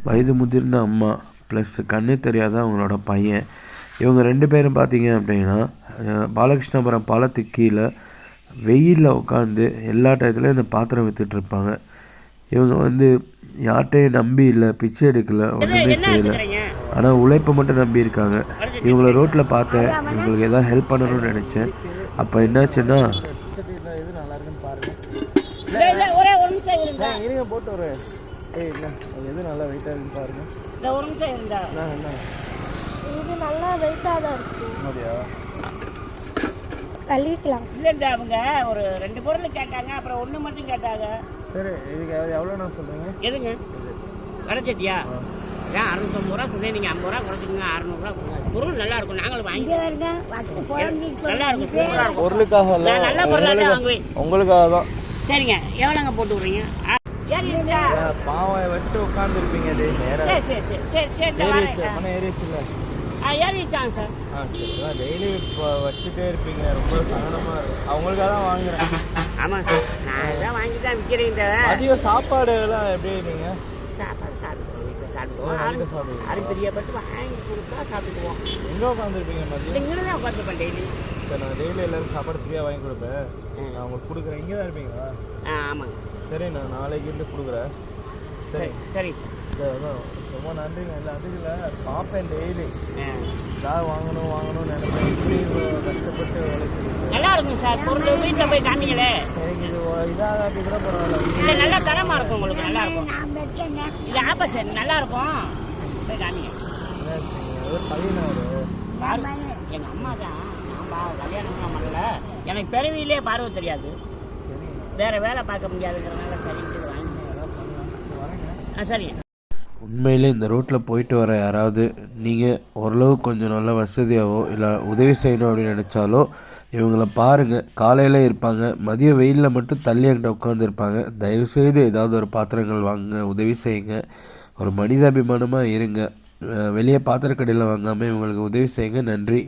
வயது முதிர்ந்த அம்மா ப்ளஸ் கண்ணே தெரியாத அவங்களோட பையன். இவங்க 2 பேரும் பார்த்தீங்க அப்படின்னா பாலகிருஷ்ணபுரம் பாலத்துக்கு கீழே வெயிலில் உட்காந்து எல்லா டயத்துலையும் இந்த பாத்திரம் விற்றுட்ருப்பாங்க. இவங்க வந்து யார்கிட்டையும் நம்பி இல்லை, பிச்சை எடுக்கலை, ஒன்றுமே செய்யலை, ஆனால் உழைப்பை மட்டும் நம்பி இருக்காங்க. இவங்கள ரோட்டில் பார்த்தேன், இவங்களுக்கு எதாவது ஹெல்ப் பண்ணணும்னு நினச்சேன். அப்போ என்னாச்சுன்னா எது நல்லா வெயிட்டாக இருக்குன்னு பாருங்க. இது நல்லா வெயிட்டாக தான் இருக்கு. கழுவிக்கலாம். இல்லைண்டா அவங்க ஒரு 2 பொருள் கேட்டாங்க, அப்புறம் 1 மட்டும் கேட்டாங்க. சரி, இதுக்கு எவ்வளோண்ணா சொல்லுங்க? எதுங்க வடச்சட்டியா? ஏன் 650 ரூபா சொன்னேன், நீங்கள் 50 ரூபா குறைச்சிக்கங்க, 600 ரூபா கொடுங்க. பொருள் நல்லா இருக்கும், நாங்களும் வாங்கி நல்லா இருக்கும். பொருளுக்காக நல்ல பொருளாக வாங்குவேன், உங்களுக்காக தான். சரிங்க, எவ்வளோங்க போட்டு விட்றீங்க? பாவம் வச்சுட்டு உட்காந்துருப்பீங்க. ஏறிச்சாங்க சார். டெய்லி இப்போ வச்சுட்டே இருப்பீங்க, ரொம்ப சங்கடமாக இருக்கும். அவங்களுக்காக தான் வாங்குறேன். ஆமாம் சார், நான் இதான் வாங்கி தான் விற்கிறேன். அதிகம் சாப்பாடு எல்லாம் எப்படி நீங்கள் சாப்பாடு சாப்பிடுவோம், வீட்டில் சாப்பிடுவோம். அது தெரியப்பட்டு வாங்கி கொடுத்தா சாப்பிடுவோம். எங்கே உட்காந்துருப்பீங்க? மதியம் இங்கே தான் உட்காந்துருப்பேன் டெய்லி. சார், நான் டெய்லி எல்லாரும் சாப்பாடு ஃப்ரீயாக வாங்கி கொடுப்பேன். நான் உங்களுக்கு கொடுக்குறேன். இங்கே தான் இருப்பீங்களா? ஆமாங்க. சரி, நான் நாளைக்கு இருந்து கொடுக்குறேன். சரி சரி சார், ரொம்ப நன்றிங்க. இல்லை அதுக்கு இல்லை, பார்ப்பேன் டெய்லி ஏதாவது வாங்கணும்னு நினைப்பேன். இப்படி கஷ்டப்பட்டு நல்லா இருக்கும் சார். பொருள் வீட்டில் போய் காமிங்களே, எனக்கு இது இதாகாட்டி கூட பரவாயில்ல. இல்லை நல்லா தரமாக இருக்கும், உங்களுக்கு நல்லா இருக்கும். இது ஆப்போசிட் நல்லா இருக்கும், போய் காமிங்க. எங்கள் அம்மா தான், நான் கல்யாணம் பண்ணல, எனக்கு பிறவியிலே பார்வை தெரியாது, வேறு வேலை பார்க்க முடியாதுங்கிறதுனால சரிங்க வாங்கி. சரிங்க. உண்மையிலே இந்த ரோட்டில் போயிட்டு வர யாராவது நீங்கள் ஓரளவு கொஞ்சம் நல்ல வசதியாகவோ இல்லை உதவி செய்யணும் அப்படின்னு நினச்சாலோ இவங்கள பாருங்கள். காலையில் இருப்பாங்க, மதிய வெயிலில் மட்டும் தள்ளி அங்கிட்ட உட்காந்துருப்பாங்க. தயவுசெய்து ஏதாவது ஒரு பாத்திரங்கள் வாங்க, உதவி செய்யுங்க, ஒரு மனிதாபிமானமாக இருங்க. வெளியே பாத்திரக்கடையில் வாங்காமல் இவங்களுக்கு உதவி செய்யுங்க. நன்றி.